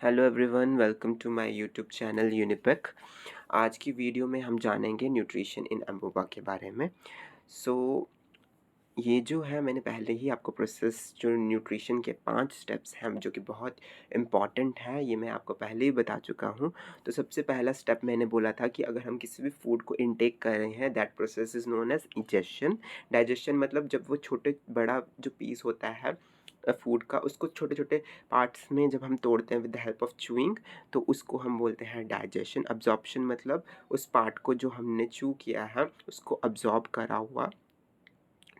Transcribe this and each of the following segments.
Hello everyone, welcome to my YouTube channel Unipic. आज की video में हम जानेंगे न्यूट्रिशन इन अमोबा के बारे में। सो ये जो है मैंने पहले ही आपको प्रोसेस जो न्यूट्रिशन के 5 स्टेप्स हैं जो कि बहुत इम्पॉर्टेंट है, ये मैं आपको पहले ही बता चुका हूँ। तो सबसे पहला स्टेप मैंने बोला था कि अगर हम किसी भी फूड को इनटेक कर रहे हैं, that process is known as digestion. Digestion मतलब जब वो छोटे बड़ा जो पीस होता है फूड का, उसको छोटे-छोटे पार्ट्स में जब हम तोड़ते हैं with the help of chewing, तो उसको हम बोलते हैं डाइजेशन। अब्ज़ॉर्प्शन मतलब उस पार्ट को जो हमने च्यू किया है, उसको अब्ज़ॉर्ब करा हुआ,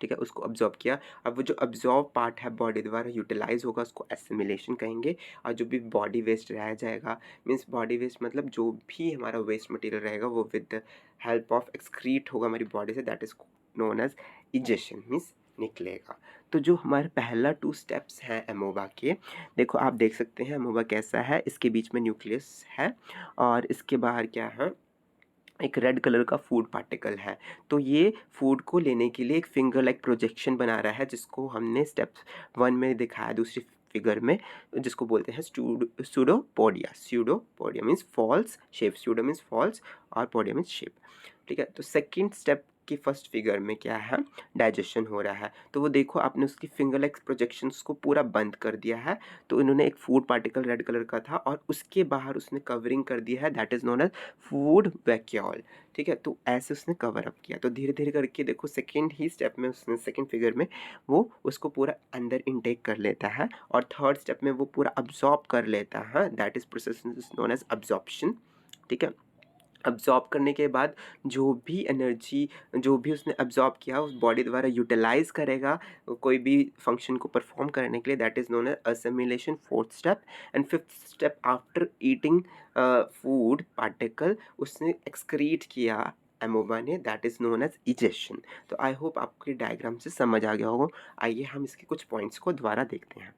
ठीक है, उसको अब्ज़ॉर्ब किया। अब वो जो अब्ज़ॉर्ब पार्ट है बॉडी द्वारा यूटिलाइज़ होगा, उसको एसिमिलेशन कहेंगे। और जो भी बॉडी वेस्ट रह जाएगा, मीन्स बॉडी वेस्ट मतलब जो भी हमारा वेस्ट मटेरियल रहेगा वो with the help of excrete होगा हमारी बॉडी से, that is known as egestion, means निकलेगा। तो जो हमारा पहला 2 स्टेप्स हैं अमोबा के, देखो आप देख सकते हैं अमोबा कैसा है। इसके बीच में न्यूक्लियस है और इसके बाहर क्या है, एक रेड कलर का फूड पार्टिकल है। तो ये फूड को लेने के लिए एक फिंगर लाइक प्रोजेक्शन बना रहा है, जिसको हमने स्टेप 1 में दिखाया दूसरी फिगर में, जिसको बोलते हैं pseudopodia. Pseudopodia means false shape, pseudo means false और पोडिया मीन्स शेप, ठीक है। तो सेकंड स्टेप की फर्स्ट फिगर में क्या है, डाइजेशन हो रहा है। तो वो देखो आपने उसकी फिंगर लाइक प्रोजेक्शंस को पूरा बंद कर दिया है। तो इन्होंने एक फूड पार्टिकल रेड कलर का था और उसके बाहर उसने कवरिंग कर दिया है, that is known as food vacuole, ठीक है। तो ऐसे उसने कवर अप किया। तो धीरे-धीरे करके देखो सेकंड ही स्टेप में उसने सेकंड फिगर में वो उसको पूरा अंदर इनटेक कर लेता है और थर्ड स्टेप में वो पूरा अब्ज़ॉर्ब कर लेता है, that is process is known as absorption, ठीक है। अब्ज़ॉर्ब करने के बाद जो भी एनर्जी, जो भी उसने अब्ज़ॉर्ब किया उस बॉडी द्वारा यूटिलाइज़ करेगा कोई भी फंक्शन को परफ़ॉर्म करने के लिए, that is known as assimilation, fourth step. And fifth step after eating food particle उसने एक्सक्रीट किया अमोबा ने, that is known as egestion. तो आई होप आपको ये डायग्राम से समझ आ गया होगा। आइए हम इसके कुछ पॉइंट्स को दोबारा देखते हैं।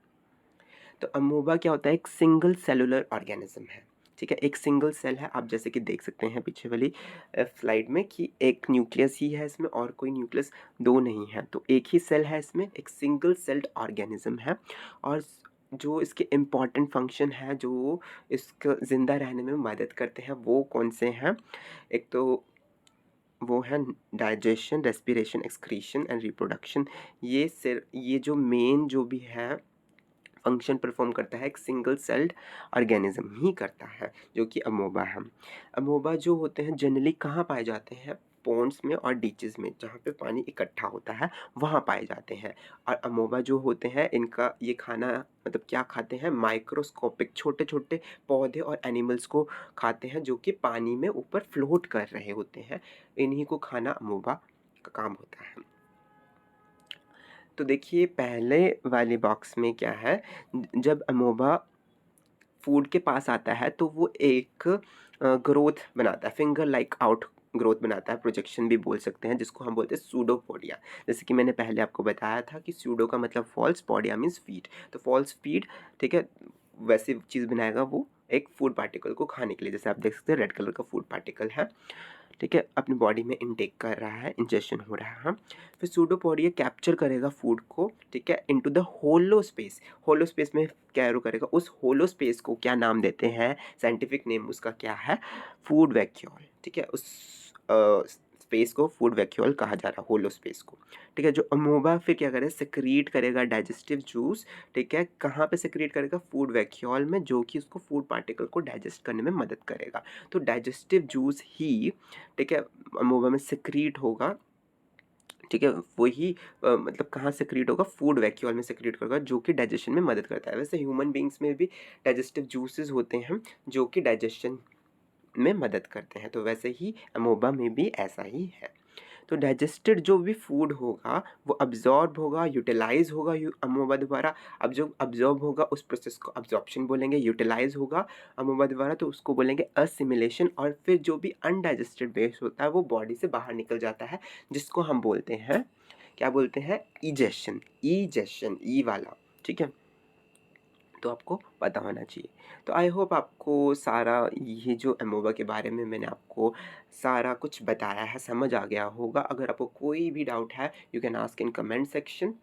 तो अमोबा क्या होता है, एक सिंगल सेलुलर ऑर्गेनिज्म है, ठीक है। एक सिंगल सेल है, आप जैसे कि देख सकते हैं पीछे वाली स्लाइड में कि एक न्यूक्लियस ही है इसमें और कोई न्यूक्लियस दो नहीं है। तो एक ही सेल है इसमें, एक सिंगल सेल्ड ऑर्गेनिज्म है। और जो इसके इम्पॉर्टेंट फंक्शन है जो इसको ज़िंदा रहने में मदद करते हैं वो कौन से हैं, एक तो वो है digestion, respiration, excretion and reproduction. ये जो मेन जो भी है फंक्शन परफॉर्म करता है, एक सिंगल सेल्ड ऑर्गेनिज्म ही करता है, जो कि अमोबा है। अमोबा जो होते हैं जनरली कहाँ पाए जाते हैं, पॉन्ड्स में और डीचेस में, जहाँ पे पानी इकट्ठा होता है वहाँ पाए जाते हैं। और अमोबा जो होते हैं इनका ये खाना मतलब क्या खाते हैं, माइक्रोस्कोपिक छोटे छोटे पौधे और एनिमल्स को खाते हैं जो कि पानी में ऊपर फ्लोट कर रहे होते हैं। इन्हीं को खाना अमोबा का काम होता है। तो देखिए पहले वाले बॉक्स में क्या है, जब अमोबा फूड के पास आता है तो वो एक ग्रोथ बनाता है, फिंगर लाइक आउट ग्रोथ बनाता है, प्रोजेक्शन भी बोल सकते हैं, जिसको हम बोलते हैं सूडोपोडिया। जैसे कि मैंने पहले आपको बताया था कि सूडो का मतलब फॉल्स, पोडिया मीन्स फीड। तो फॉल्स फीड, ठीक है, वैसे चीज़ बनाएगा वो एक फूड पार्टिकल को खाने के लिए। जैसे आप देख सकते हैं रेड कलर का फूड पार्टिकल है, ठीक है, अपनी बॉडी में इनटेक कर रहा है, इंजेक्शन हो रहा है। फिर सूडोपोडिया कैप्चर करेगा फूड को, ठीक है, into the hollow space. Hollow space में कैरो करेगा, उस होलो स्पेस को क्या नाम देते हैं, साइंटिफिक नेम उसका क्या है, फूड वैक्यूल, ठीक है। उस स्पेस को फूड वैक्यूल कहा जा रहा है, होलो स्पेस को, ठीक है। जो अमोबा फिर क्या करेगा, सेक्रीट करेगा डाइजेस्टिव जूस, ठीक है। कहाँ पे सेक्रीट करेगा, फूड वैक्यूल में, जो कि उसको फूड पार्टिकल को डाइजेस्ट करने में मदद करेगा। तो डाइजेस्टिव जूस ही, ठीक है, अमोबा में सेक्रीट होगा, ठीक है। वही मतलब कहाँ सेक्रीट होगा, फूड वैक्यूल में सेक्रीट होगा, जो कि डाइजेशन में मदद करता है। वैसे ह्यूमन बींग्स में भी डाइजेस्टिव जूसेस होते हैं जो कि डाइजेशन में मदद करते हैं। तो वैसे ही अमोबा में भी ऐसा ही है। तो डाइजेस्टेड जो भी फूड होगा वो अब्जॉर्ब होगा, यूटिलाइज होगा अमोबा द्वारा। अब जो अब्जॉर्ब होगा उस प्रोसेस को अब्जॉर्प्शन बोलेंगे, यूटिलाइज होगा अमोबा द्वारा तो उसको बोलेंगे असिमिलेशन। और फिर जो भी अनडाइजेस्टेड वेस्ट होता है वो बॉडी से बाहर निकल जाता है, जिसको हम बोलते हैं, क्या बोलते हैं, इजेशन। इजेशन, ई वाला, ठीक है। तो आपको पता होना चाहिए। तो आई होप आपको सारा ये जो अमोबा के बारे में मैंने आपको सारा कुछ बताया है समझ आ गया होगा। अगर आपको कोई भी डाउट है you can ask in comment section.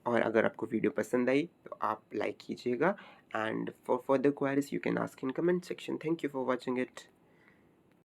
और अगर आपको वीडियो पसंद आई तो आप लाइक कीजिएगा and for further queries you can ask in comment section. Thank you for watching it.